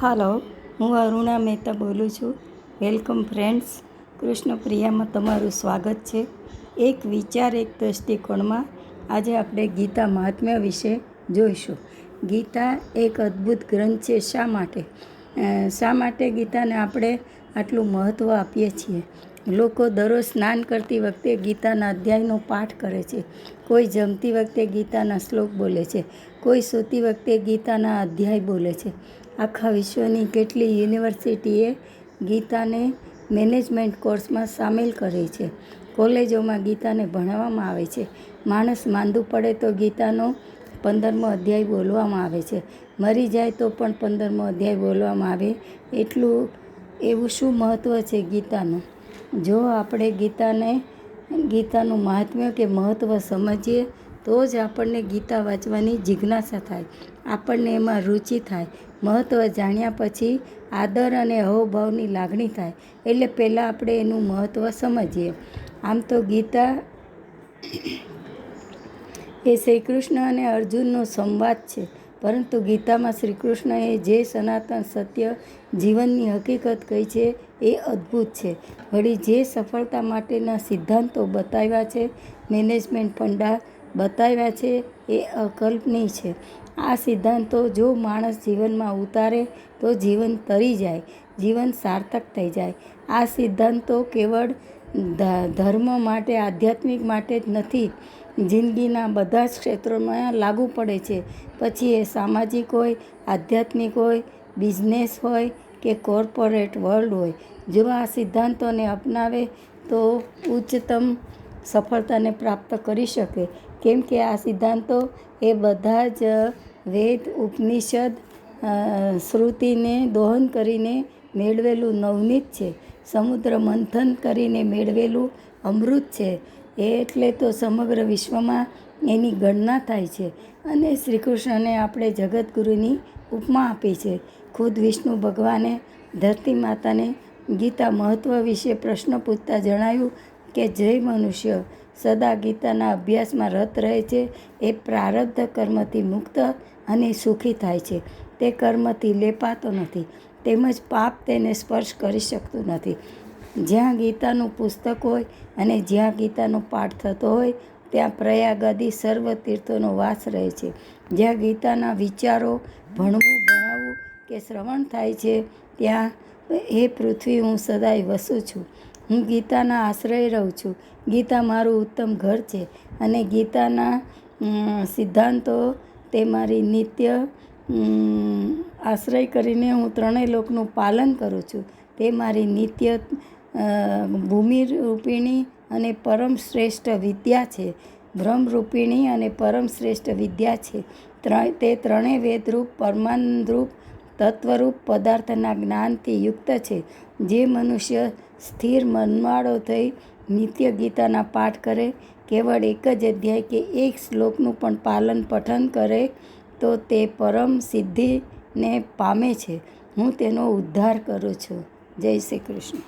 હાલો, હું અરુણા મહેતા બોલું છું. Welcome friends. કૃષ્ણપ્રિયામાં તમારું સ્વાગત છે. એક વિચાર એક દૃષ્ટિકોણમાં આજે આપણે ગીતા મહાત્મ્ય વિશે જોઈશું. ગીતા એક અદ્ભુત ગ્રંથ છે. શા માટે ગીતાને આપણે આટલું મહત્ત્વ આપીએ છીએ? લોકો દરરોજ સ્નાન કરતી વખતે ગીતાના અધ્યાયનો પાઠ કરે છે. કોઈ જમતી વખતે ગીતાના શ્લોક બોલે છે. કોઈ સૂતી વખતે ગીતાના અધ્યાય બોલે છે. આખા વિશ્વની કેટલી યુનિવર્સિટીએ ગીતાને મેનેજમેન્ટ કોર્સમાં સામેલ કરી છે. કોલેજોમાં ગીતાને ભણાવવામાં આવે છે. માણસ માંદું પડે તો ગીતાનો 15મો અધ્યાય બોલવામાં આવે છે. મરી જાય તો પણ 15મો અધ્યાય બોલવામાં આવે. એવું શું મહત્ત્વ છે ગીતાનું? જો આપણે ગીતાનું મહાત્મ્ય કે મહત્ત્વ સમજીએ તો જ આપણને ગીતા વાંચવાની જિજ્ઞાસા થાય, આપણને એમાં રુચિ થાય. મહત્ત્વ જાણ્યા પછી આદર અને અહોભાવની લાગણી થાય. એટલે પહેલાં આપણે એનું મહત્ત્વ સમજીએ. આમ તો ગીતા એ શ્રી કૃષ્ણ અને અર્જુનનો સંવાદ છે, પરંતુ ગીતામાં શ્રી કૃષ્ણએ જે સનાતન સત્ય જીવનની હકીકત કહી છે એ અદ્ભુત છે. વળી જે સફળતા માટેના સિદ્ધાંતો બતાવ્યા છે, મેનેજમેન્ટ ફંડા બતાવ્યા છે, એ અકલ્પનીય છે. આ સિદ્ધાંતો જો માણસ જીવનમાં ઉતારે તો જીવન તરી જાય, જીવન સાર્થક થઈ જાય. આ સિદ્ધાંતો કેવળ ધર્મ માટે, આધ્યાત્મિક માટે જ નથી, જિંદગીના બધા જ ક્ષેત્રોમાં લાગુ પડે છે. પછી એ સામાજિક હોય, આધ્યાત્મિક હોય, બિઝનેસ હોય કે કોર્પોરેટ વર્લ્ડ હોય. જો આ સિદ્ધાંતોને અપનાવે તો ઉચ્ચતમ સફળતાને પ્રાપ્ત કરી શકે. કેમ કે આ સિદ્ધાંતો એ બધા જ વેદ, ઉપનિષદ, શ્રુતિને દોહન કરીને મેળવેલું નવનીત છે. સમુદ્ર મંથન કરીને મેળવેલું અમૃત છે. એટલે તો સમગ્ર વિશ્વમાં એની ગણના થાય છે. અને શ્રી કૃષ્ણને આપણે જગતગુરુની ઉપમા આપી છે. ખુદ વિષ્ણુ ભગવાને ધરતી માતાને ગીતા મહત્ત્વ વિશે પ્રશ્ન પૂછતા જણાવ્યું કે જે મનુષ્ય સદા ગીતાના અભ્યાસમાં રત રહે છે એ પ્રારબ્ધ કર્મથી મુક્ત અને સુખી થાય છે. તે કર્મથી લેપાતો નથી, તેમજ પાપ તેને સ્પર્શ કરી શકતું નથી. જ્યાં ગીતાનું પુસ્તક હોય અને જ્યાં ગીતાનો પાઠ થતો હોય ત્યાં પ્રયાગાદી સર્વ તીર્થોનો વાસ રહે છે. જ્યાં ગીતાના વિચારો ભણાવવું કે શ્રવણ થાય છે ત્યાં હે પૃથ્વી હું સદાય વસું છું. હું ગીતાના આશ્રય રહું છું. ગીતા મારું ઉત્તમ ઘર છે અને ગીતાના સિદ્ધાંતો તે મારી નિત્ય આશ્રય કરીને હું ત્રણેય લોકનું પાલન કરું છું. તે મારી નિત્ય ભૂમિરૂપિણી અને પરમ શ્રેષ્ઠ વિદ્યા છે. બ્રહ્મરૂપિણી અને પરમ શ્રેષ્ઠ વિદ્યા છે. તે ત્રણેય વેદરૂપ, પરમાનંદરૂપ, તત્વરૂપ પદાર્થના જ્ઞાનથી યુક્ત છે. જે મનુષ્ય સ્થિર મનવાળો થઈ નિત્ય ગીતાના પાઠ કરે, કેવળ એક જ અધ્યાય કે એક શ્લોકનું પણ પાલન પઠન કરે તો તે પરમ સિદ્ધિને પામે છે. હું તેનો ઉદ્ધાર કરું છું. જય શ્રી કૃષ્ણ.